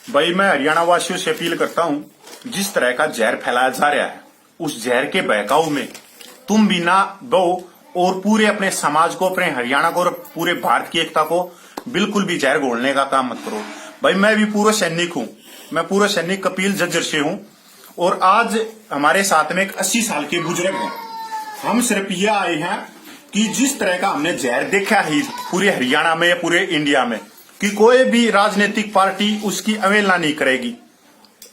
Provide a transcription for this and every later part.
भाई मैं हरियाणा वासियों से अपील करता हूं, जिस तरह का जहर फैलाया जा रहा है उस जहर के बहकाव में तुम भी ना दो और पूरे अपने समाज को, अपने हरियाणा को और पूरे भारत की एकता को बिल्कुल भी जहर घोलने का काम मत करो। भाई मैं भी पूर्व सैनिक हूं, मैं पूर्व सैनिक कपिल झज्जर से हूं और आज हमारे साथ में एक 80 साल के बुजुर्ग हैं। हम सिर्फ ये आए हैं कि जिस तरह का हमने जहर देखा है पूरे हरियाणा में या पूरे इंडिया में कि कोई भी राजनीतिक पार्टी उसकी अवहेलना नहीं करेगी।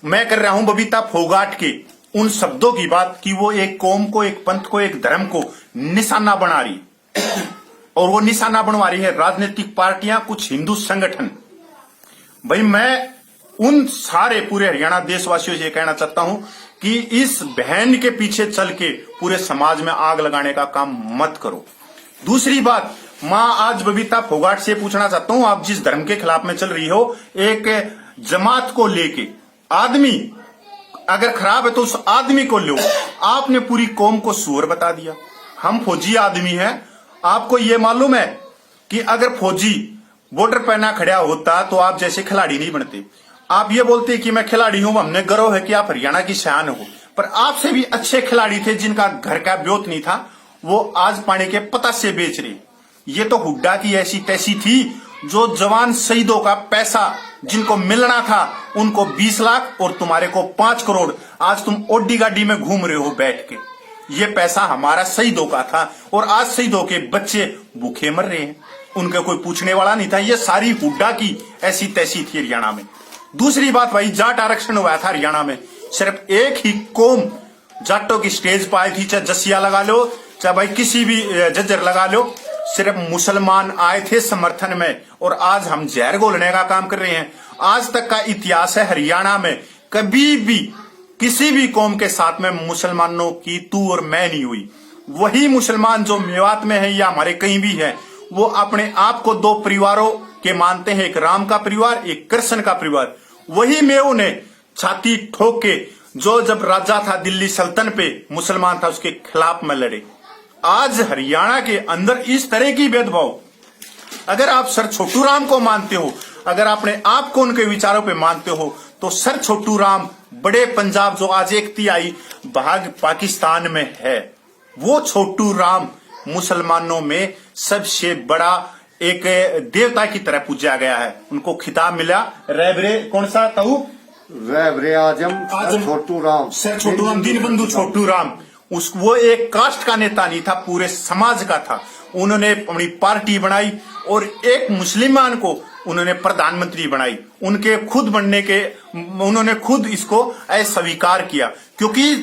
मैं कर रहा हूं बबीता फोगाट के उन शब्दों की बात कि वो एक कौम को, एक पंथ को, एक धर्म को निशाना बना रही और वो निशाना बनवा रही है राजनीतिक पार्टियां, कुछ हिंदू संगठन। भाई मैं उन सारे पूरे हरियाणा देशवासियों से कहना चाहता हूं कि इस बहन के पीछे चल के पूरे समाज में आग लगाने का काम मत करो। दूसरी बात, मां आज बबीता फोगाट से पूछना चाहता हूं, आप जिस धर्म के खिलाफ में चल रही हो, एक जमात को लेके, आदमी अगर खराब है तो उस आदमी को लो। आपने पूरी कौम को सुअर बता दिया। हम फौजी आदमी हैं, आपको ये मालूम है कि अगर फौजी बॉर्डर पर ना खड़ा होता तो आप जैसे खिलाड़ी नहीं बनते। आप ये बोलते कि मैं खिलाड़ी हूं, हमने गर्व है कि आप हरियाणा की शान हो, पर आपसे भी अच्छे खिलाड़ी थे जिनका घर का ब्योत नहीं था, वो आज पानी के पता से बेच रहे। ये तो हुड्डा की ऐसी तैसी थी जो जवान शहीदों का पैसा जिनको मिलना था उनको 20 लाख और तुम्हारे को 5 करोड़, आज तुम ओडी गाड़ी में घूम रहे हो बैठ के। ये पैसा हमारा शहीदों का था और आज शहीदों के बच्चे भूखे मर रहे हैं, उनका कोई पूछने वाला नहीं था। ये सारी हुड्डा की ऐसी तैसी थी हरियाणा में। दूसरी बात भाई, जाट आरक्षण हुआ था हरियाणा में, सिर्फ एक ही कौम जाटों की स्टेज पर आई थी, चाहे जसिया लगा लो, चाहे भाई किसी भी झज्जर लगा लो, सिर्फ मुसलमान आए थे समर्थन में और आज हम जहर घोलने का काम कर रहे हैं। आज तक का इतिहास है हरियाणा में कभी भी किसी भी कौम के साथ में मुसलमानों की तू और मैं नहीं हुई। वही मुसलमान जो मेवात में है या हमारे कहीं भी है, वो अपने आप को 2 परिवारों के मानते हैं, एक राम का परिवार, एक कृष्ण का परिवार। वही मेव ने छाती ठोक के जो जब राजा था दिल्ली सल्तन पे, मुसलमान था, उसके खिलाफ में लड़े। आज हरियाणा के अंदर इस तरह की भेदभाव, अगर आप सर छोटू राम को मानते हो, अगर अपने आप को उनके विचारों पे मानते हो, तो सर छोटू राम बड़े पंजाब जो आज एकती आई भाग पाकिस्तान में है, वो छोटू राम मुसलमानों में सबसे बड़ा एक देवता की तरह पूजा गया है। उनको खिताब मिला रहबरे, कौन सा ताऊ, रहबरे आजम छोटू राम, सर छोटू राम, दीनबंधु छोटू राम। वो एक कास्ट का नेता नहीं था, पूरे समाज का था। उन्होंने अपनी पार्टी बनाई और एक मुसलमान को उन्होंने प्रधानमंत्री बनाई। उनके खुद बनने के उन्होंने खुद इसको अस्वीकार किया, क्योंकि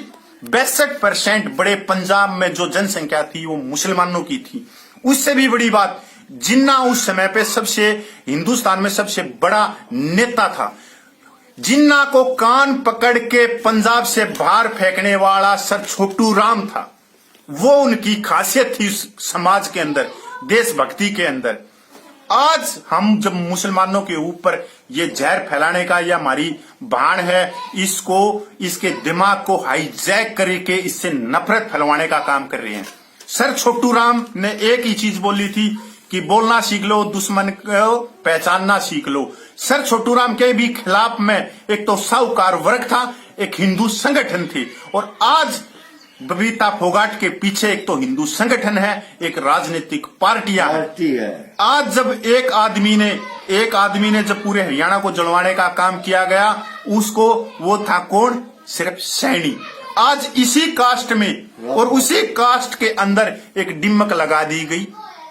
62% बड़े पंजाब में जो जनसंख्या थी वो मुसलमानों की थी। उससे भी बड़ी बात, जिन्ना उस समय पे सबसे हिंदुस्तान में सबसे बड़ा नेता था। जिन्ना को कान पकड़ के पंजाब से बाहर फेंकने वाला सर छोटू राम था। वो उनकी खासियत थी उस समाज के अंदर, देशभक्ति के अंदर। आज हम जब मुसलमानों के ऊपर ये जहर फैलाने का या हमारी बाण है, इसको इसके दिमाग को हाईजैक करके इससे नफरत फैलवाने का काम कर रहे हैं। सर छोटू राम ने एक ही चीज बोली थी कि बोलना सीख लो, दुश्मन को पहचानना सीख लो। सर छोटू राम के भी खिलाफ में एक तो साहूकार वर्ग था, एक हिंदू संगठन थे, और आज बबीता फोगाट के पीछे एक तो हिंदू संगठन है, एक राजनीतिक पार्टियां है। आज जब एक आदमी ने जब पूरे हरियाणा को जलवाने का काम किया गया, उसको वो था कौन, सिर्फ सैनी। आज इसी कास्ट में और उसी कास्ट के अंदर एक डिम्मक लगा दी गई,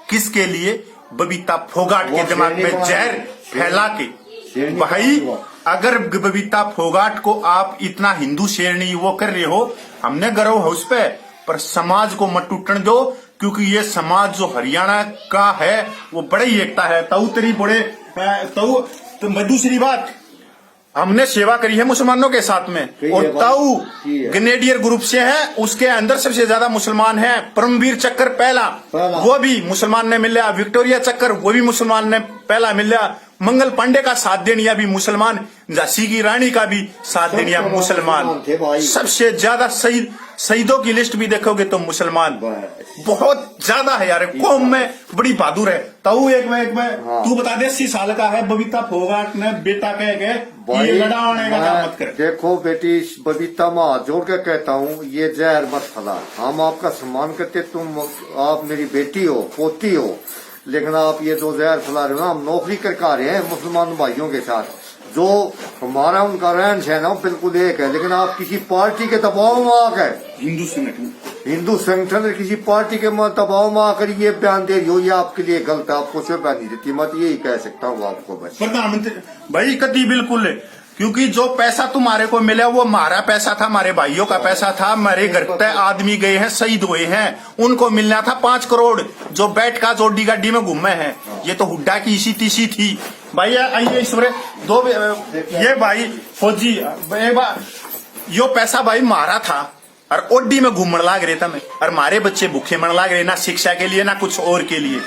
किसके लिए, बबीता फोगाट के दिमाग में जहर फैला के। भाई अगर बबीता फोगाट को आप इतना हिंदू शेरनी वो कर रहे हो, हमने गर्व है उस पर समाज को मत टूटने दो, क्योंकि ये समाज जो हरियाणा का है वो बड़ी एकता है। ताऊ तेरी बड़े ताऊ। तो दूसरी बात, हमने सेवा करी है मुसलमानों के साथ में, और ताऊ ग्रेनेडियर ग्रुप से है, उसके अंदर सबसे ज्यादा मुसलमान है। परमवीर चक्कर पहला वो भी मुसलमान ने मिला, विक्टोरिया चक्कर वो भी मुसलमान ने पहला मिला, मंगल पांडे का साथ देनिया भी मुसलमान, झांसी की रानी का भी साथ देनिया मुसलमान, थे भाई। सबसे ज्यादा शहीदों की लिस्ट भी देखोगे तो मुसलमान बहुत ज्यादा है यार। कौम में बड़ी बहादुर है। ताऊ एक में हाँ। तू बता दे 80 साल का है, बबीता फोगाट ने बेटा कह गए भाई, ये लड़ा होने का काम मत कर। देखो बेटी, बबीता माँ जोड़ के कहता हूँ, ये जहर मत फैला। हम आपका सम्मान करते, आप मेरी बेटी हो, पोती हो, लेकिन आप ये जो जहर फैला रहे हो ना, हम नौकरी करके आ रहे हैं मुसलमान भाइयों के साथ। जो हमारा उनका रहन सहन है बिल्कुल एक है, लेकिन आप किसी पार्टी के दबाव में आकर, हिंदू संगठन किसी पार्टी के दबाव में आकर ये बयान दे रही हो, ये आपके लिए गलत है। आपको कोई बयान नहीं देती, मत यही कह सकता हूँ आपको बस। प्रधानमंत्री भाई कति बिल्कुल है, क्योंकि जो पैसा तुम्हारे को मिला वो हमारा पैसा था, हमारे भाइयों का पैसा था। हमारे घर तक आदमी गए हैं, शहीद हुए हैं, उनको मिलना था 5 करोड़ जो बैठ का जोड़ी गाड़ी में घूमे हैं। ये तो हुड्डा की इसी तीसी थी भाई। आइए ईश्वर दो ये भाई फौजी यो पैसा भाई मारा था और ओडी में घूमने लाग रहे था मैं, और हमारे बच्चे भूखे मरने लाग रहे, ना शिक्षा के लिए ना कुछ और के लिए।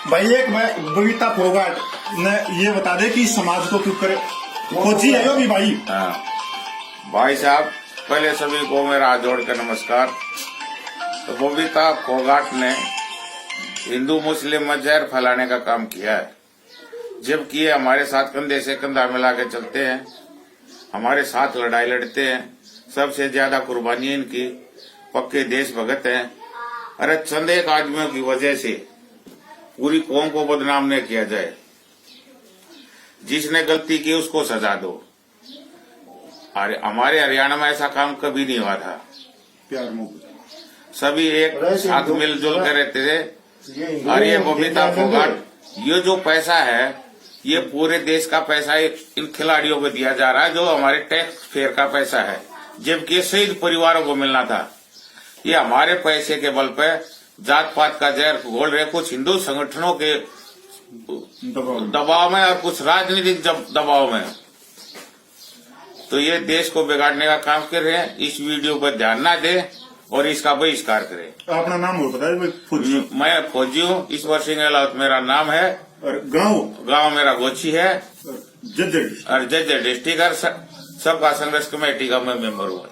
भाई एक मैं बबीता फोगाट ने ये बता दे कि समाज को क्यों करे, फौजी है भी भाई। हाँ भाई साहब, पहले सभी को मेरा हाथ जोड़कर नमस्कार। तो बबीता फोगाट ने हिंदू मुस्लिम में जहर फैलाने का काम किया है, जबकि ये हमारे साथ कंधे से कंधा मिला के चलते हैं, हमारे साथ लड़ाई लड़ते हैं, सबसे ज्यादा कुर्बानी इनकी, पक्के देशभगत हैं। अरे चंद एक आदमियों की वजह से पूरी कौम को बदनाम न किया जाए। जिसने गलती की उसको सजा दो। अरे हमारे हरियाणा में ऐसा काम कभी नहीं हुआ था। सभी एक साथ मिलजुल कर रहते थे। और ये बबीता फोगाट, ये जो पैसा है ये पूरे देश का पैसा इन खिलाड़ियों को दिया जा रहा है, जो हमारे टैक्स फेयर का पैसा है, जबकि ये शहीद परिवारों को मिलना था। ये हमारे पैसे के बल पे जात पात का जहर घोल रहे कुछ हिंदू संगठनों के दबाव में और कुछ राजनीतिक दबाव में। तो ये देश को बिगाड़ने का काम कर रहे हैं। इस वीडियो पर ध्यान न दें और इसका बहिष्कार करें। अपना नाम हो बताइए। मैं फौजी हूँ, ईश्वर सिंह गहलोत मेरा नाम है, और गांव मेरा गोची है, जज्जर और जज्जर डिस्ट्रिक्ट और सबका संघर्ष कमेटी का मैं मेंबर हूँ।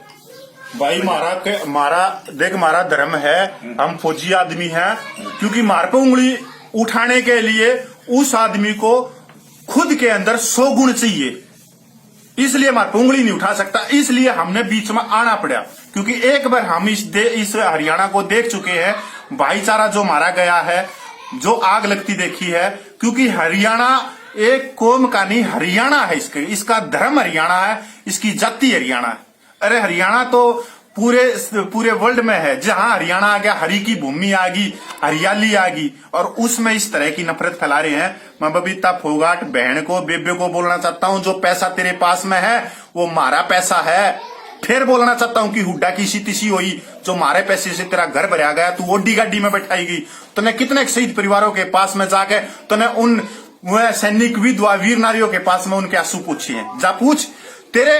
भाई मारा धर्म है, हम फौजी आदमी हैं, क्योंकि मार पे उंगली उठाने के लिए उस आदमी को खुद के अंदर 100 गुण चाहिए, इसलिए हमारे पे उंगली नहीं उठा सकता। इसलिए हमने बीच में आना पड़ा, क्योंकि एक बार हम इस हरियाणा को देख चुके हैं, भाईचारा जो मारा गया है, जो आग लगती देखी है। क्योंकि हरियाणा एक कौम का नहीं, हरियाणा है इसका धर्म हरियाणा है, इसकी जाति हरियाणा है। अरे हरियाणा तो पूरे वर्ल्ड में है। जहां हरियाणा आ गया, हरी की भूमि आ गई, हरियाली आ गई, और उसमें इस तरह की नफरत फैला रहे हैं। मैं बबीता फोगाट बहन को, बेबे को बोलना चाहता हूं, जो पैसा तेरे पास में है वो हमारा पैसा है। फिर बोलना चाहता हूं कि हुड्डा की सी तिसी हुई, जो हमारे पैसे से तेरा घर भरा गया, तू ओडी गाड़ी में बैठाएगी। तूने कितने शहीद परिवारों के पास में जाके तूने उन सैनिक विधवा वीर नारियों के पास में उनके आंसू पूछे हैं? जा पूछ। तेरे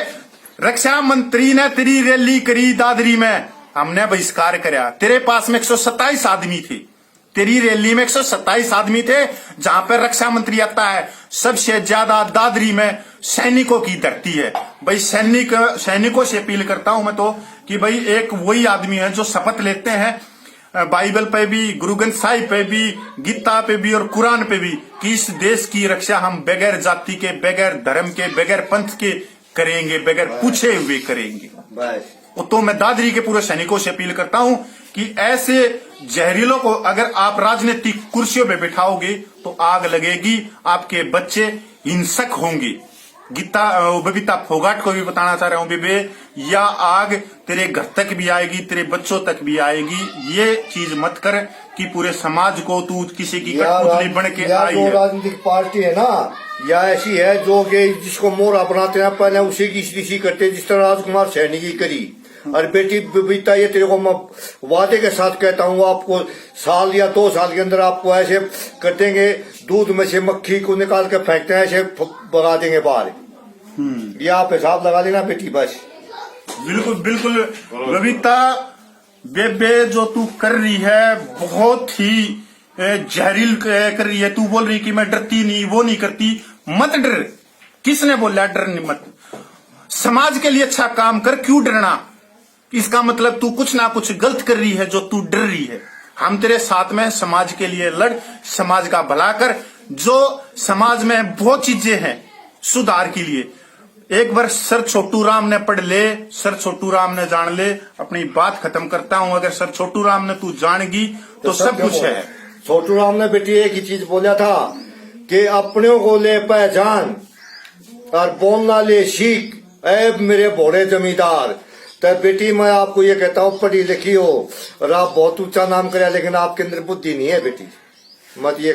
रक्षा मंत्री ने तेरी रैली करी दादरी में, हमने बहिष्कार कराया। तेरे पास में 127 आदमी थे, तेरी रैली में 127 आदमी थे, जहां पर रक्षा मंत्री आता है। सबसे ज्यादा दादरी में सैनिकों की धरती है। भाई सैनिकों से अपील करता हूं मैं तो कि भाई एक वही आदमी है जो शपथ लेते हैं बाइबल पे भी, गुरु ग्रंथ साहिब पे भी, गीता पे भी और कुरान पे भी, कि इस देश की रक्षा हम बगैर जाति के, बगैर धर्म के, बगैर पंथ के करेंगे, बगैर पूछे हुए करेंगे। तो मैं दादरी के पूरे सैनिकों से अपील करता हूं कि ऐसे जहरीलों को अगर आप राजनीतिक कुर्सियों पे बिठाओगे तो आग लगेगी, आपके बच्चे हिंसक होंगे। बबीता फोगाट को भी बताना चाह रहा हूं, बेबे, या आग तेरे घर तक भी आएगी, तेरे बच्चों तक भी आएगी। ये चीज मत कर कि पूरे समाज को तू किसी की कठपुतली बन के आई है। राजनीतिक पार्टी है ना, या ऐसी है जो कि जिसको मोरा बनाते हैं, पहले उसी की इसी करते हैं, जिस तरह राजकुमार सैनी की करी। और बेटी बबीता, ये तेरे को मैं वादे के साथ कहता हूँ, आपको साल या 2 साल के अंदर आपको ऐसे कर देंगे, दूध में से मक्खी को निकाल के फेंकते हैं, ऐसे भगा देंगे बाहर। ये आप हिसाब लगा लेना बेटी, बस। बिल्कुल बिल्कुल बबीता बेबे, जो तू कर रही है बहुत ही जहरील कर रही है, तू बोल रही कि मैं डरती नहीं, वो नहीं करती। मत डर, किसने बोला डर नहीं मत। समाज के लिए अच्छा काम कर, क्यों डरना। इसका मतलब तू कुछ ना कुछ गलत कर रही है जो तू डर रही है। हम तेरे साथ में, समाज के लिए लड़, समाज का भला कर। जो समाज में बहुत चीजें हैं सुधार के लिए, एक बार सर छोटू राम ने पढ़ ले, सर छोटू राम ने जान ले। अपनी बात खत्म करता हूं, अगर सर छोटू राम ने तू जानेगी तो सब कुछ है। छोटू राम ने बेटी एक ही चीज बोला था कि अपनों को ले पहचान और बोलना ले सीख, ऐ मेरे भोड़े जमींदार। तो बेटी मैं आपको ये कहता हूँ, पढ़ी लिखी हो और आप बहुत ऊंचा नाम करे, लेकिन आपके अंदर बुद्धि नहीं है बेटी। मत ये